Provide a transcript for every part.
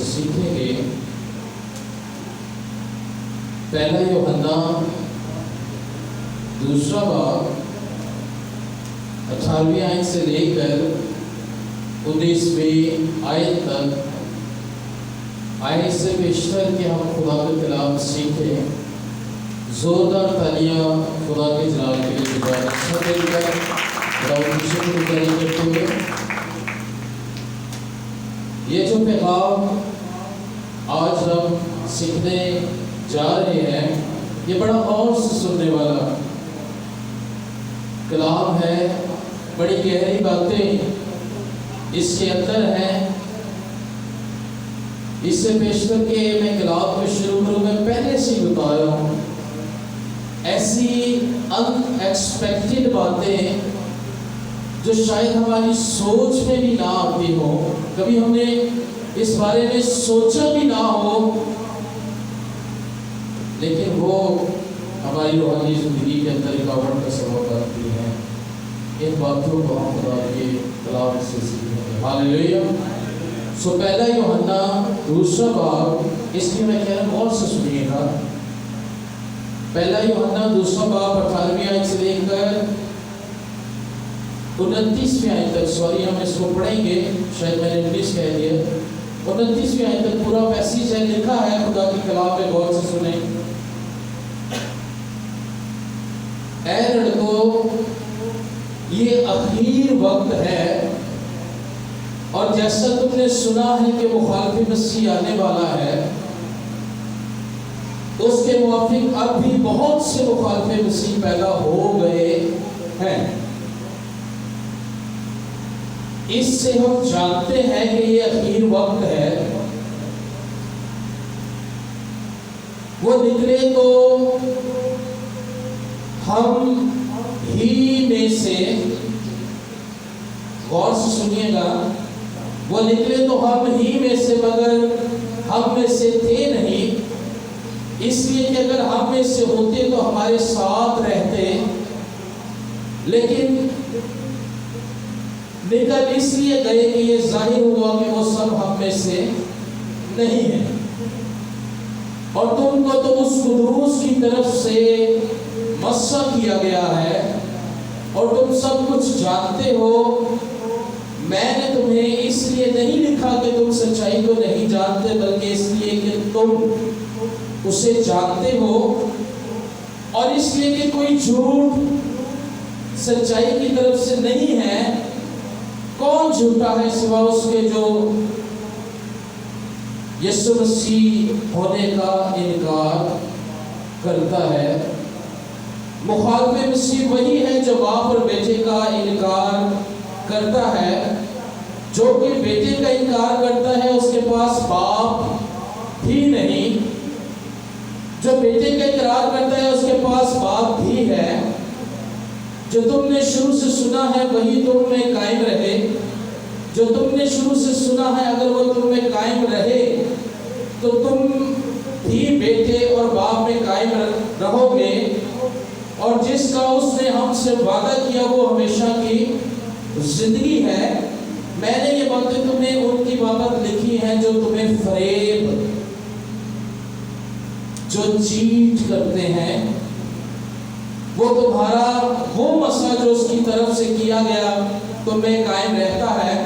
سے سیکھیں گے پہلا یوحنا دوسرا باب 18ویں آیت سے لے کر 19ویں آیت تک آیت سے بیشتر کہ ہم خدا کا کلام سیکھیں. زوردار تالیاں خدا کے جلال کے لیے بہت اچھا دل کر خدا کی شکر گزاری کرتے ہوئے یہ جو پیغام آج ہم سیکھنے جا رہے ہیں یہ بڑا غور سے سننے والا کلام ہے. بڑی گہری باتیں اس کے اندر ہیں. اس سے بیشتر کہ میں کلام کو شروع کروں میں پہلے سے بتایا ہوں ایسی ان ایکسپیکٹڈ باتیں جو شاید ہماری سوچ میں بھی نہ آتی ہو, کبھی ہم نے اس بارے میں سوچا بھی نہ ہو, لیکن وہ ہماری روحانی زندگی کے اندر رکاوٹ کا سبب بنتی ہیں. ان باتوں کو ہم خدا کے کلام سے سیکھیں گے. ہاللیلویا. سو پہلا یوحنا دوسرا باب, اس لیے میں کہہ رہا ہوں غور سے سنیے گا. پہلا یوحنا دوسرا باب 18ویں آیت سے لے کر 29ویں آیت تک, سوری ہم اس کو پڑھیں گے, شاید میں نے 19 کہہ دیا, 29ویں آیت تک پورا پیسیج ہے, لکھا ہے خدا کی کلام میں, غور سے سنیں. اے لڑکو یہ اخیر وقت ہے, اور جیسا تم نے سنا ہے کہ مخالف مسیح آنے والا ہے, اس کے موافق اب بھی بہت سے مخالف مسیح پیدا ہو گئے ہیں. اس سے ہم جانتے ہیں کہ یہ اخیر وقت ہے. وہ نکلے تو ہم ہی میں سے, غور سے سنیے گا, وہ نکلے تو ہم ہی میں سے مگر ہم میں سے تھے نہیں, اس لیے کہ اگر ہم میں سے ہوتے تو ہمارے ساتھ رہتے, لیکن نکل اس لیے گئے کہ یہ ظاہر ہوا کہ وہ سب ہم میں سے نہیں ہیں. اور تم کو تو اس قدوس کی طرف سے مسح کیا گیا ہے, اور تم سب کچھ جانتے ہو. میں نے تمہیں اس لیے نہیں لکھا کہ تم سچائی کو نہیں جانتے, بلکہ اس لیے کہ تم اسے جانتے ہو, اور اس لیے کہ کوئی جھوٹ سچائی کی طرف سے نہیں ہے. کون جھوٹا ہے سوا اس کے جو یسوع مسیح ہونے کا انکار کرتا ہے. مخالف مسیح وہی ہے جو باپ اور بیٹے کا انکار کرتا ہے. جو کہ بیٹے کا انکار کرتا ہے اس کے پاس باپ بھی نہیں, جو بیٹے کا اقرار کرتا ہے اس کے پاس باپ بھی ہے. جو تم نے شروع سے سنا ہے وہی تم میں قائم رہے. جو تم نے شروع سے سنا ہے اگر وہ تم میں قائم رہے تو تم بھی بیٹے اور باپ میں قائم رہو گے. اور جس کا اس نے ہم سے وعدہ کیا وہ ہمیشہ کی زندگی ہے. میں نے یہ باتیں تمہیں ان کی بابت لکھی ہیں جو تمہیں فریب, جو چیٹ کرتے ہیں. وہ تمہارا وہ مسئلہ جو اس کی طرف سے کیا گیا تم میں قائم رہتا ہے,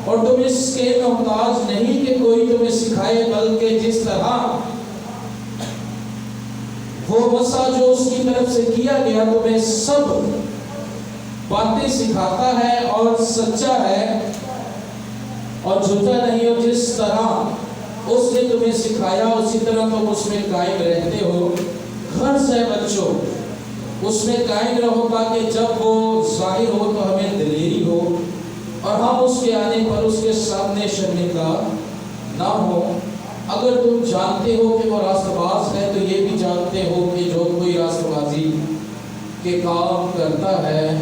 اور تم اس کے محتاج نہیں کہ کوئی تمہیں سکھائے, بلکہ جس طرح وہ مسئلہ جو اس کی طرف سے کیا گیا تمہیں سب باتیں سکھاتا ہے اور سچا ہے اور جھوٹا نہیں. اور جس طرح اس نے تمہیں سکھایا اسی طرح تم اس میں قائم رہتے ہو. غرض ہے بچوں اس میں قائم رہو تاکہ جب وہ ظاہر ہو تو ہمیں دلیری ہو, اور ہم اس کے آنے پر اس کے سامنے شرمندہ نہ ہو. اگر تم جانتے ہو کہ وہ راست باز ہے تو یہ بھی جانتے ہو کہ جو کوئی راست بازی کے کام کرتا ہے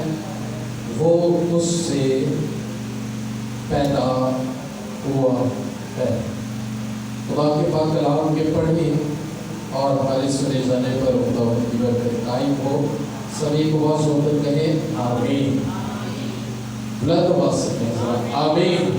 وہ اس سے پیدا ہوا ہے. خدا کے پاک کلام کے پڑھیں اور ہمارے سنے جانے پر خدا کی برکت قائم ہو. سبھی کو بہت زور سے کہیں آمین. بلند آواز سے کہیں آمین.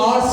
8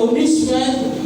19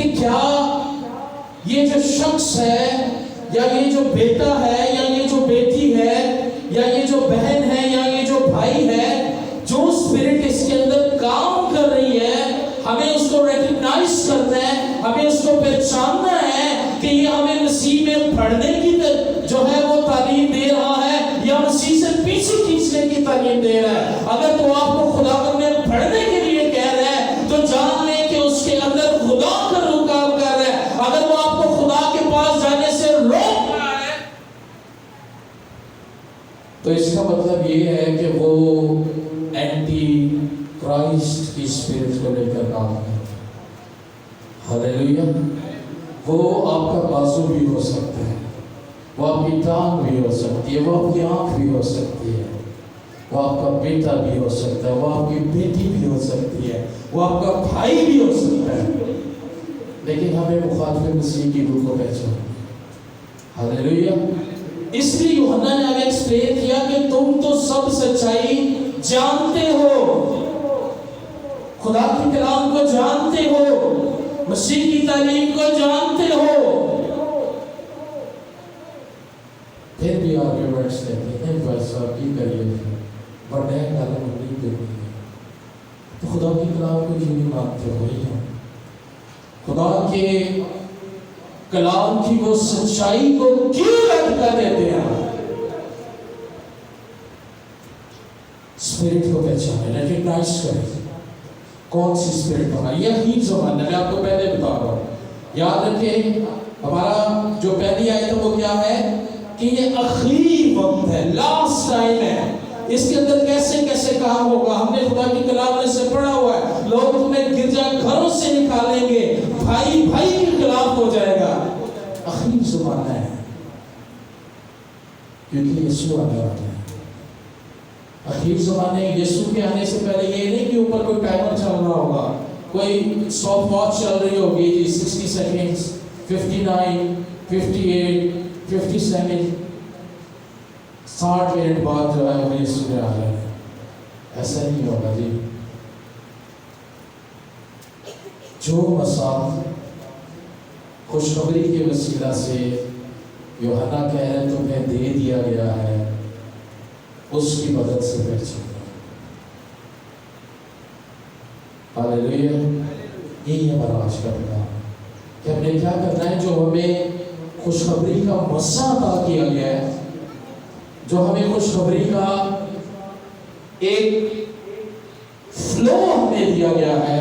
کہ کیا یہ جو شخص ہے یا یہ جو بیٹا ہے یا یہ جو بیٹی ہے یا یہ جو بہن ہے یا یہ جو بھائی ہے، جو اسپرٹ اس کے اندر کام کر رہی ہے، ہمیں اس کو ریکگنائز کرنا ہے، ہمیں اس کو پہچاننا ہے کہ یہ ہمیں مسیح میں پڑھنے کی جو ہے وہ تعلیم دے رہا ہے یا مسیح سے پیچھے کھینچنے کی تعلیم دے رہا ہے۔ اگر تو آپ کو خدا میں پڑھنے کے لیے کہہ رہا ہے تو جان لیں کہ اس کے اندر خدا کا روح کام کر رہا ہے۔ اگر وہ آپ کو خدا کے پاس جانے سے روک رہا ہے تو اس کا مطلب یہ ہے کہ وہ اینٹی کرائسٹ کی اسپرٹ کو لے کر کام کرتا ہے۔ ہاللیلویا۔ وہ آپ کا بازو بھی ہو سکتا ہے، وہ آپ کی ٹانگ بھی ہو سکتی ہے، وہ آپ کی آنکھ بھی ہو سکتی ہے، وہ آپ کا بیٹا بھی ہو سکتا ہے، وہ آپ کی بیٹی بھی ہو سکتی ہے، وہ آپ کا بھائی بھی ہو سکتا ہے، لیکن ہمیں مخاطب مسیح کی روح کو پہچاننا ہے۔ ہاللیلویا۔ اس لیے یوحنا نے ہمیں ایکسپلین کیا کہ تم تو سب سچائی جانتے ہو، خدا کی کلام کو جانتے ہو، مسیح کی تعلیم کو جانتے ہو، پھر بھی آرگیومنٹس دیتے ہیں بھائی صاحب کی کریے بڑے کلام نہیں دیتے ہیں، تو خدا کی کلام کو کیوں نہیں مانتے ہو؟ خدا کے کلام کی وہ سچائی کو کیوں رد کر دیتے ہیں؟ اسپرٹ کو پہچانے، ریکگنائز کریں کون سی اسپرٹ ہونا۔ یہ عجیب زمانہ میں آپ کو پہلے بتا رہا ہوں، یاد رکھیں ہمارا جو پہلی آیت ہے وہ کیا ہے کہ یہ آخری وقت ہے، لاسٹ ٹائم ہے، اس کے اندر کیسے کیسے کام ہوگا۔ ہم نے خدا کی کلام میں سے پڑھا ہوا ہے، لوگ تمہیں گرجا گھروں سے نکالیں گے، بھائی بھائی کے خلاف ہو جائے گا۔ آخری زمانہ ہے کیونکہ یسوع آنے والا ہے۔ آخری زمانے یسوع کے آنے سے پہلے یہ نہیں کہ اوپر کوئی ٹائمر چل رہا ہوگا، کوئی اسٹاپ واچ چل رہی ہوگی جی 60 سیکنڈز، 59، 58، 57، 60 منٹ بعد جو ہے وہ یسوع آ رہا ہے۔ ایسا نہیں ہوگا جی۔ جو مساف خوشخبری کے وسیلہ سے یوحنا کہہ رہے تمہیں دے دیا گیا ہے، اس کی مدد سے پہچانا۔ ہاللیلویا۔ یہی ہمارا آج کا پیغام ہے کہ ہم نے کیا کرنا ہے، جو ہمیں خوشخبری کا مسا عطا کیا گیا ہے، جو ہمیں خوشخبری کا ایک فلو ہمیں دیا گیا ہے،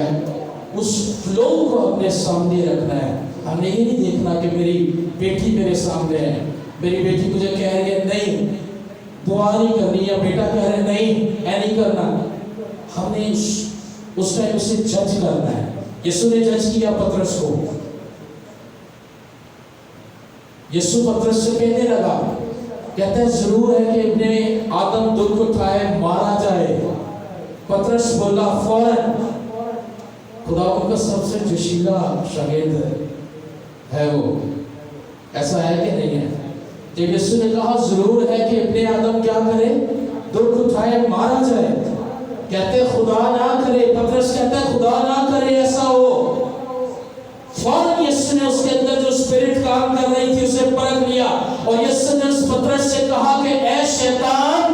اس فلو کو اپنے سامنے رکھنا ہے۔ ہم نے یہ نہیں دیکھنا کہ میری بیٹی میرے سامنے ہے، میری بیٹی مجھے کہہ رہی ہے نہیں دعا نہیں کرنی، یا بیٹا کہہ رہے نہیں اے نہیں کرنا۔ ہم نے اس ٹائم اسے جج کرنا ہے۔ یسوع نے جج کیا پطرس کو، یسوع پطرس سے کہنے لگا، کہتا ہے ضرور ہے کہ ابن آدم دکھ اٹھائے مارا جائے۔ پطرس بولا فوراً، خدا ان کا سب سے جشیلا شاگرد ہے وہ، ایسا ہے کہ نہیں ہے؟ جب یسوع نے کہا ضرور ہے کہ ابن آدم کیا کرے، دکھ اٹھائے مارا جائے، کہتے خدا نہ کرے، پطرس کہتا ہے خدا نہ کرے ایسا ہو۔ فوراً یسوع نے اس کے اندر جو اسپرٹ کام کر رہی تھی اسے پرکھ لیا، اور یسوع نے اس پطرس سے کہا کہ اے شیطان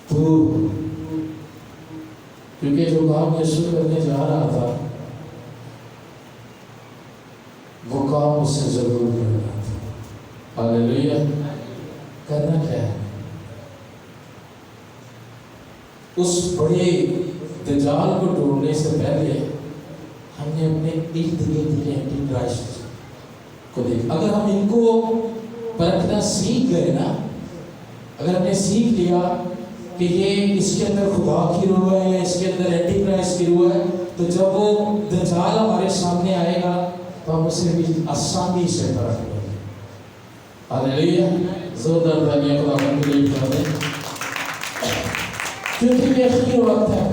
تو، کیونکہ جو کام یسوع کرنے جا رہا تھا وہ کام اس سے ضرور کرنا تھا۔ ہاللیلویا۔ کرنا کیا ہے؟ اس بڑے دجال کو ڈھونڈنے سے پہلے ہم نے اپنے ارد گرد کے اینٹی کرائسٹ کو دیکھا۔ اگر ہم ان کو پرکھنا سیکھ گئے نا، اگر ہم نے سیکھ لیا کہ یہ اس کے اندر خدا کی روح ہے یا اس کے اندر اینٹی کرائسٹ کی روح ہے، تو جب وہ دجال ہمارے سامنے آئے گا تو ہم اسے بھی آسانی سے پرکھ لیں گے۔ ہاللیلویا۔ زوردار تالیاں خداوند کے لیے بتا دیں، کیونکہ یہ آخری وقت ہے۔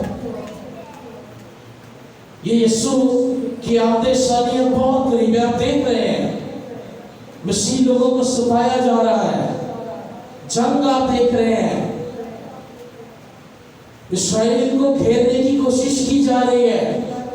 یہ یسوع کی آمد ثانیہ بہت قریب ہے۔ آپ دیکھ رہے ہیں مسیح لوگوں کو ستایا جا رہا ہے، جنگ آپ دیکھ رہے ہیں، اسرائیل کو گھیرنے کی کوشش کی جا رہی ہے،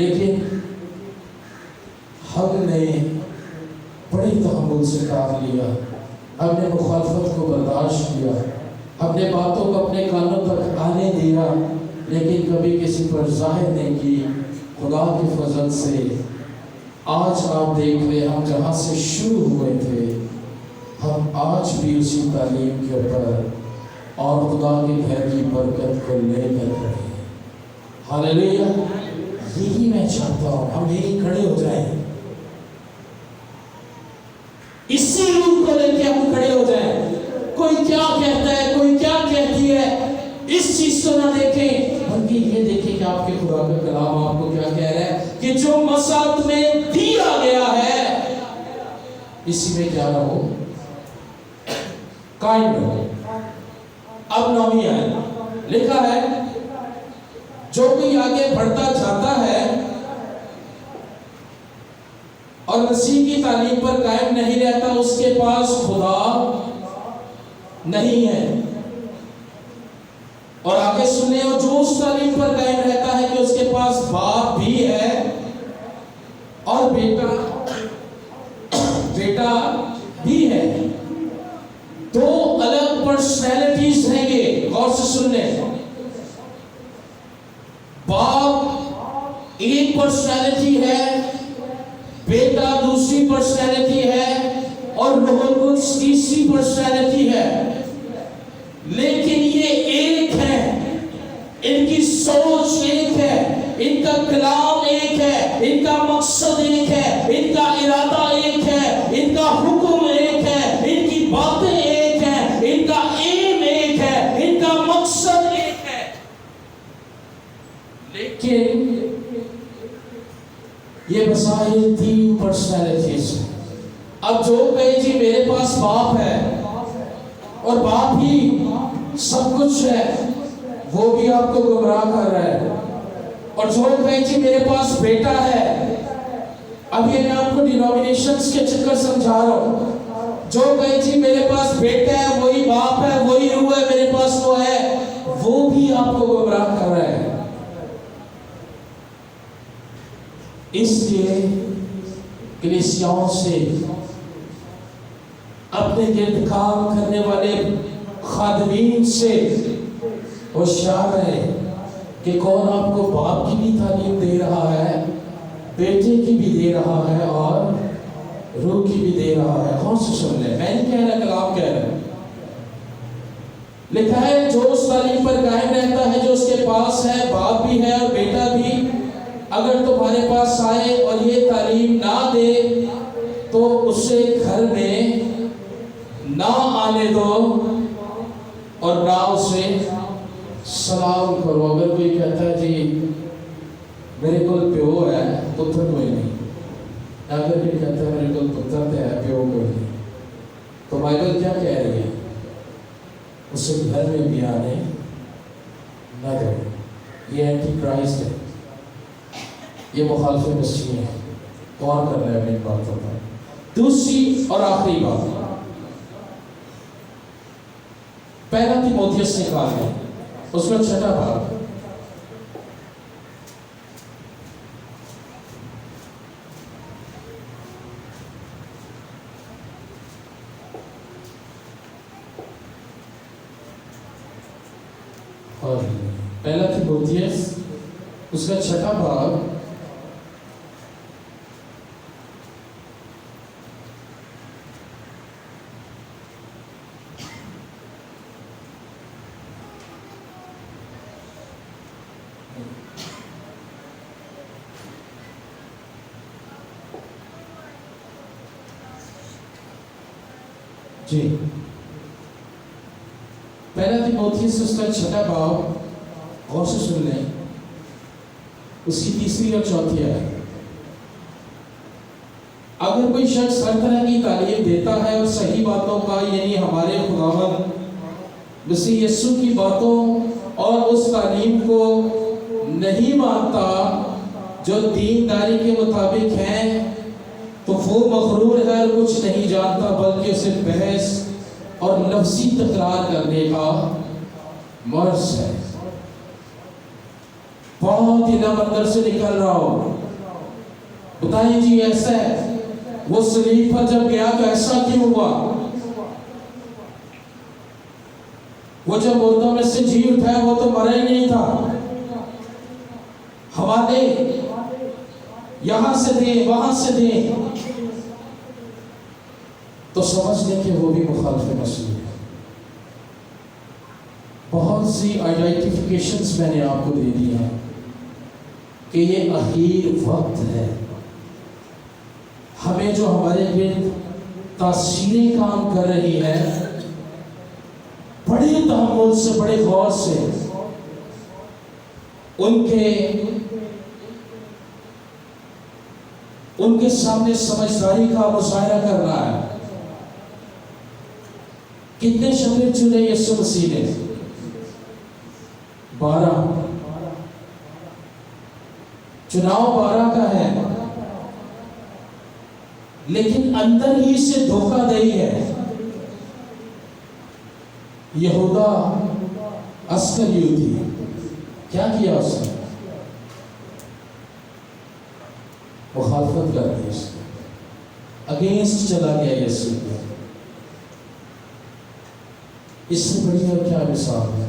لیکن ہم نے بڑی تحمل سے کام لیا، ہم نے مخالفت کو برداشت کیا، ہم نے باتوں کو اپنے کانوں تک آنے دیا، لیکن کبھی کسی پر ظاہر نہیں کی۔ خدا کے فضل سے آج آپ دیکھ لیں، ہم جہاں سے شروع ہوئے تھے ہم آج بھی اسی تعلیم کے اوپر اور خدا کے گھر کی برکت کو لے کر رہے ہیں۔ ہاللیلویا! یہی میں چاہتا ہوں، ہم یہی کھڑے ہو جائیں، اسی روح کو لے کے ہم کھڑے ہو جائیں۔ کوئی کیا کہتا ہے، کوئی کیا کہتی ہے، اس چیز کو نہ دیکھیں، بلکہ یہ دیکھیں کہ آپ کے خدا کا کلام آپ کو کیا کہہ رہا ہے کہ جو مساط میں دیا گیا ہے اسی میں کیا رہو، قائم رہو۔ اب نویں آیت لکھا ہے، جو کوئی آگے بڑھتا جاتا ہے اور مسیح کی تعلیم پر قائم نہیں رہتا، اس کے پاس خدا نہیں ہے۔ اور آگے سنیں، اور جو اس تعلیم پر قائم رہتا ہے کہ اس کے پاس باپ بھی ہے اور بیٹا بھی ہے۔ دو الگ پرسنالٹیز ہیں یہ، غور سے سن لیں۔ باپ ایک پرسنالٹی ہے، بیٹا دوسری پرسنالٹی ہے، اور روح القدس تیسری پرسنالٹی ہے، لیکن یہ ایک ہے، ان کی سوچ ایک ہے، ان کا کلام ایک ہے، ان کا مقصد ایک ہے، ان کا ارادہ ایک ہے، ان کا حکم ایک ہے، ان کی باتیں ایک ہیں، ان کا ایم ایک ہے، ان کا مقصد ایک ہے، لیکن یہ بظاہر تین پرسنالٹیز ہیں۔ اب جو کہے جی میرے پاس باپ ہے اور باپ ہی سب کچھ ہے، وہ بھی آپ کو گمراہ کر رہا ہے۔ اور جو کہے جی میرے پاس بیٹا ہے، اب یہ میں آپ کو ڈینومینیشنز کے چکر سمجھا رہا ہوں۔ جو کہے جی میرے پاس بیٹا ہے، وہی باپ ہے، وہی روح ہے، میرے پاس وہ ہے، وہ بھی آپ کو گمراہ کر رہا ہے۔ اس لیے کلیسیاؤں سے، اپنے گرد کام کرنے والے خادمین سے ہوشیار رہے کہ کون آپ کو باپ کی بھی تعلیم دے رہا ہے، بیٹے کی بھی دے رہا ہے، اور روح کی بھی دے رہا ہے۔ کون سے سن لیں، میں نہیں کہہ رہا، کلام کہہ رہا ہے۔ لکھا ہے جو اس تعلیم پر قائم رہتا ہے، جو اس کے پاس ہے، باپ بھی ہے اور بیٹا بھی، اگر تمہارے پاس آئے اور یہ تعلیم نہ دے تو اسے گھر میں نہ آنے دو اور نہ اسے سلام کرو۔ اگر کوئی کہتا ہے جی میرے کول پیو ہے، پتر کوئی نہیں، اگر کوئی کہتا ہے میرے کول پتر ہے، پیو کوئی نہیں، تو بائبل کیا کہہ رہی ہے؟ اسے گھر میں بھی آنے نہ دو۔ یہ اینٹی کرائسٹ ہے، یہ مخالف مسیح ہے۔ غور کر رہے ہیں اپنی باتوں پر۔ دوسری اور آخری بات، پہلا تیموتھیوس نے کہا ہے، اس کا 6 باب، اور پہلا تیموتھیوس اس کا 6 باب جی، پہلا تیموتھیوس اس کا 6 باب، غور سے سن لیں، اس کی 3 اور 4 آیت۔ اگر کوئی شخص ہر طرح کی تعلیم دیتا ہے اور صحیح باتوں کا، یعنی ہمارے خداوند مسیح یسوع کی باتوں اور اس تعلیم کو نہیں مانتا جو دینداری کے مطابق ہیں، تو وہ مغرور ہے اور کچھ نہیں جانتا، بلکہ اسے بحث اور لفظی تکرار کرنے کا مرض ہے۔ بہت ہی لب اندر سے نکل رہا ہو، بتائیں جی ایسا ہے، وہ صلیب پر جب گیا تو ایسا کیوں ہوا؟ وہ جب مردوں میں سے جی اٹھا وہ تو مرا ہی نہیں تھا. حوالے یہاں سے دیں وہاں سے دیں تو سمجھ لیں کہ وہ بھی مخالف مسیح ہے. بہت سی آئیڈینٹیفیکیشنز میں نے آپ کو دے دی ہیں کہ یہ اخیر وقت ہے. ہمیں جو ہمارے گرد تاثیریں کام کر رہی ہیں، بڑے تحمل سے بڑے غور سے ان کے سامنے سمجھداری کا مظاہرہ کرنا ہے. کتنے شاگرد چنے یسوع مسیح نے؟ 12. چناؤ 12 کا ہے، لیکن اندر ہی سے دھوکہ دہی ہے. یہودا اسکریوتی کیا کیا اس نے؟ مخالفت کر دی، اس نے اگینسٹ چلا گیا یسوع کے. اس سے بڑی اور کیا مثال ہے؟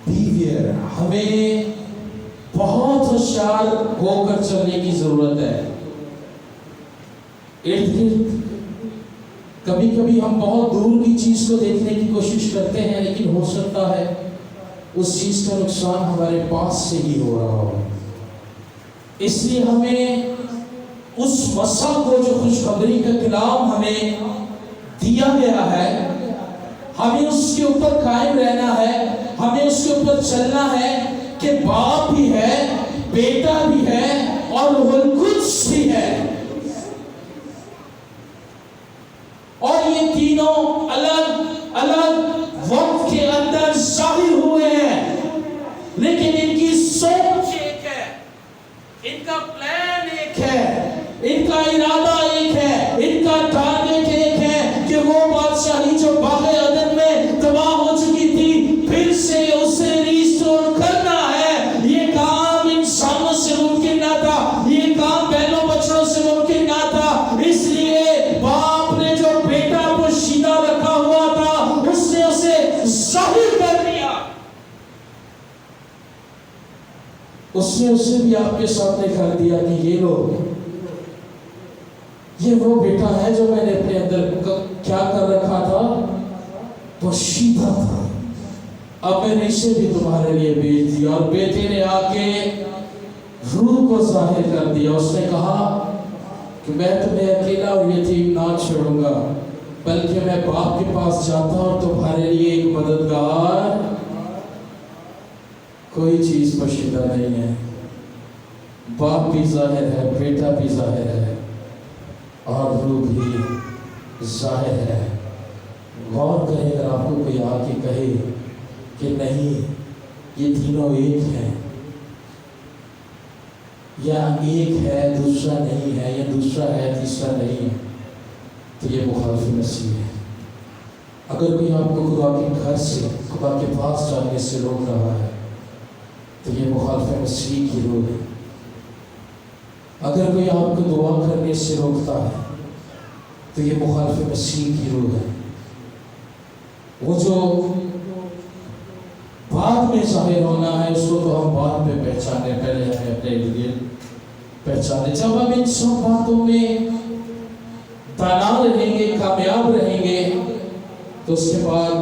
بیویئر. ہمیں بہت ہوشیار ہو کر چلنے کی ضرورت ہے. ارد گرد کبھی کبھی ہم بہت دور کی چیز کو دیکھنے کی کوشش کرتے ہیں، لیکن ہو سکتا ہے اس چیز کا نقصان ہمارے پاس سے ہی ہو رہا ہو. اس لیے ہمیں اس مسا کو، جو خوشخبری کا کلام ہمیں دیا گیا ہے، ہمیں اس کے اوپر قائم رہنا ہے. ہمیں اس کے اوپر چلنا ہے کہ باپ بھی ہے، بیٹا بھی ہے اور روح القدس بھی ہے، اور یہ تینوں الگ الگ وقت کے اندر ظاہر ہوئے ہیں، لیکن ان کی سوچ ایک ہے، ان کا پلان ایک ہے، ان کا ارادہ ایک ہے، ان کا ٹارگٹ ایک ہے کہ وہ بادشاہی جو باغ عدن میں تباہ ہو چکی تھی، پھر سے اسے ریسٹور کرنا ہے. یہ کام انسانوں سے ممکن نہ تھا، یہ کام بیلوں بچڑوں سے ممکن نہ تھا. اس لیے باپ نے جو بیٹا کو شیدہ رکھا ہوا تھا، اس نے اسے ظاہر کر دیا. اس نے اسے بھی آپ کے سامنے کر دیا کہ یہ لو، یہ وہ بیٹا ہے جو میں نے اپنے اندر کیا کر رکھا تھا، پوشیدہ تھا. اب میں نے اسے بھی تمہارے لیے بھیج دیا. اور بیٹے نے آ کے روح کو ظاہر کر دیا. اس نے کہا کہ میں تمہیں اکیلا اور یتیم نہ چھوڑوں گا، بلکہ میں باپ کے پاس جاتا ہوں اور تمہارے لیے ایک مددگار. کوئی چیز پوشیدہ نہیں ہے. باپ بھی ظاہر ہے، بیٹا بھی ظاہر ہے، اور روح بھی ظاہر ہے. غور کریں، اگر آپ کو کوئی آ کے کہے کہ نہیں یہ تینوں ایک ہیں، یا ایک ہے دوسرا نہیں ہے، یا دوسرا ہے تیسرا نہیں ہے، تو یہ مخالف مسیح ہے. اگر کوئی آپ کو خدا کے گھر سے، خدا کے پاس جانے سے روک رہا ہے، تو یہ مخالف مسیح کی روح ہے. اگر کوئی آپ کو دعا کرنے سے روکتا ہے، تو یہ مخالف مسیح کی روح ہے. وہ جو بعد میں ظاہر ہونا ہے، اس کو تو ہم بعد میں پہچانے، پہلے ہمیں اپنے لیے پہچانے. جب ہم ان سب باتوں میں دانا رہیں گے، کامیاب رہیں گے، تو اس کے بعد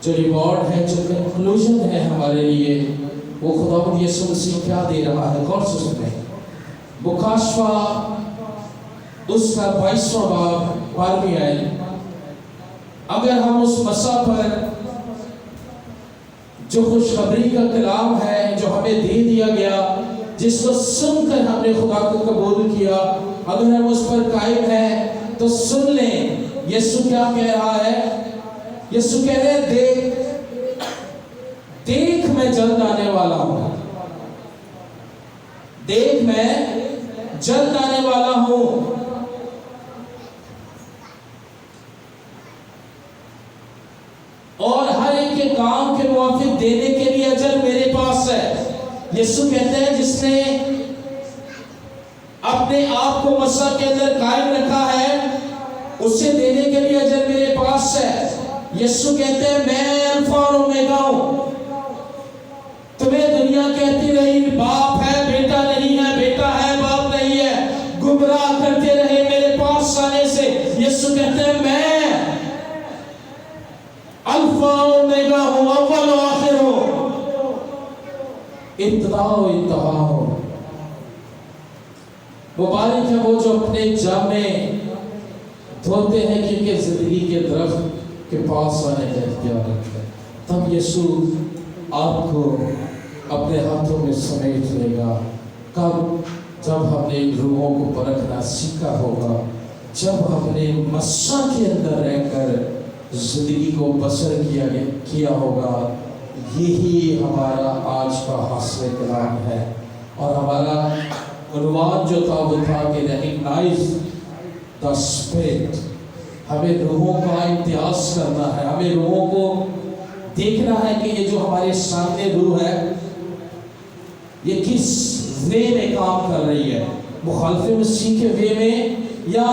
جو ریوارڈ ہے، جو کنکلوژن ہے ہمارے لیے، وہ خداوند یسوع مسیح کیا دے رہا ہے. غور سے سنیں. مکاشفہ اس کا 22واں باب 12ویں آیت. اگر ہم اس مسا پر جو خوشخبری کا کلام ہے، جو ہمیں دے دیا گیا، جس کو سن کر ہم نے خدا کو قبول کیا، اگر ہم اس پر قائم ہیں تو سن لیں یسوع کیا کہہ رہا ہے. یسوع کہہ رہے دیکھ دیکھ میں جلد آنے والا ہوں، دیکھ میں جلد آنے والا ہوں، اور ہر ایک کے کام کے موافق دینے کے لیے اجر میرے پاس ہے. یسوع کہتے ہیں جس نے اپنے آپ کو مسیح کے اندر قائم رکھا ہے، اسے دینے کے لیے اجر میرے پاس ہے۔ یسوع کہتے ہیں میں الفا اور اومیگا ہوں۔ تمہیں دنیا کہتی رہی باپ ہے بیٹا نہیں ہے، بیٹا ہے باپ نہیں ہے، گمراہ کرتے رہے میرے پاس آنے سے۔ یسوع کہتے ہیں میں الفا اومیگا ہوں، اول و آخر ہوں، ابتدا و انتہا ہوں۔ مبارک ہے وہ جو اپنے جامے دھوتے ہیں کیونکہ زندگی کے درخت کے پاس آنے کا اختیار رکھتے ہیں۔ تب یسوع آپ کو اپنے ہاتھوں میں سمیٹ لے گا۔ کب؟ جب ہم نے روحوں کو پرکھنا سیکھا ہوگا، جب ہم نے مسیح کے اندر رہ کر زندگی کو بسر کیا ہوگا۔ یہی ہمارا آج کا حاصل کلام ہے، اور ہمارا عنوان جو تھا وہ تھا کہ ریکگنائز دا اسپرٹ۔ ہمیں روحوں کا امتیاز کرنا ہے، ہمیں روحوں کو دیکھنا ہے کہ یہ جو ہمارے سامنے روح ہے یہ کس وے میں کام کر رہی ہے، مخالف مسیح کے وے میں یا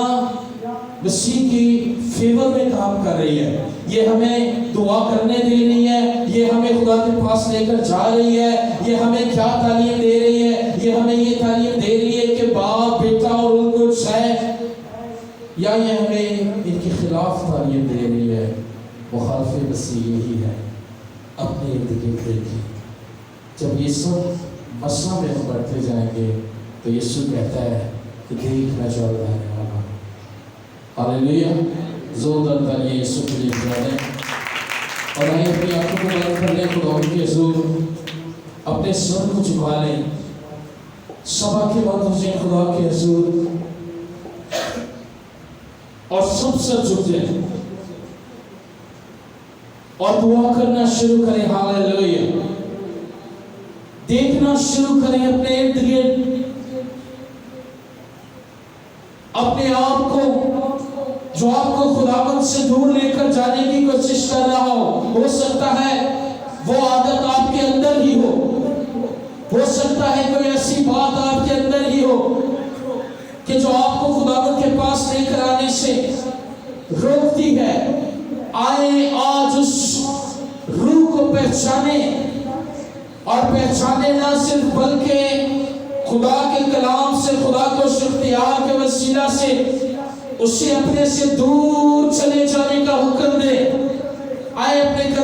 مسیح کی فیور میں کام کر رہی ہے۔ یہ ہمیں دعا کرنے دے رہی ہے، یہ ہمیں خدا کے پاس لے کر جا رہی ہے، یہ ہمیں کیا تعلیم دے رہی ہے؟ یہ ہمیں یہ تعلیم دے رہی ہے کہ باپ بیٹا اور ان کچھ ہے، یا یہ ہمیں ان کے خلاف تعلیم دے رہی ہے؟ مخالف مسیح یہی ہے۔ اپنے ارد گرد دیکھیں، جب یہ سب مسئلہ میں ہم بڑھتے جائیں گے تو یسوع کہتا ہے کہ دیکھنا چل رہنے والا۔ ہاللیلویہ، زوردار تالیاں یسوع کے لیے بجا دیں، اور آئیں اپنی آنکھوں کو بند کر لیں، خدا کے حضور اپنے سر کو جھکا لیں، سب آنکھیں بند ہو جائیں خدا کے حضور، اور سب سر جھک جائیں اور دعا کرنا شروع کریں۔ ہاللیلویہ، دیکھنا شروع کریں اپنے ارد گرد، اپنے آپ کو جو آپ کو خداوند سے دور لے کر جانے کی کوشش کر رہا ہو سکتا ہے وہ عادت آپ کے اندر ہی ہو سکتا ہے کوئی ایسی بات آپ کے اندر ہی ہو کہ جو آپ کو خداوند کے پاس لے کر آنے سے روکتی ہے۔ آئیں آج اس روح کو پہچانیں، اور پہچانے نہ صرف بلکہ خدا کے کلام سے، خدا کو اختیار کے وسیلہ سے اسے اپنے سے دور چلے جانے کا حکم دے۔ آئے اپنے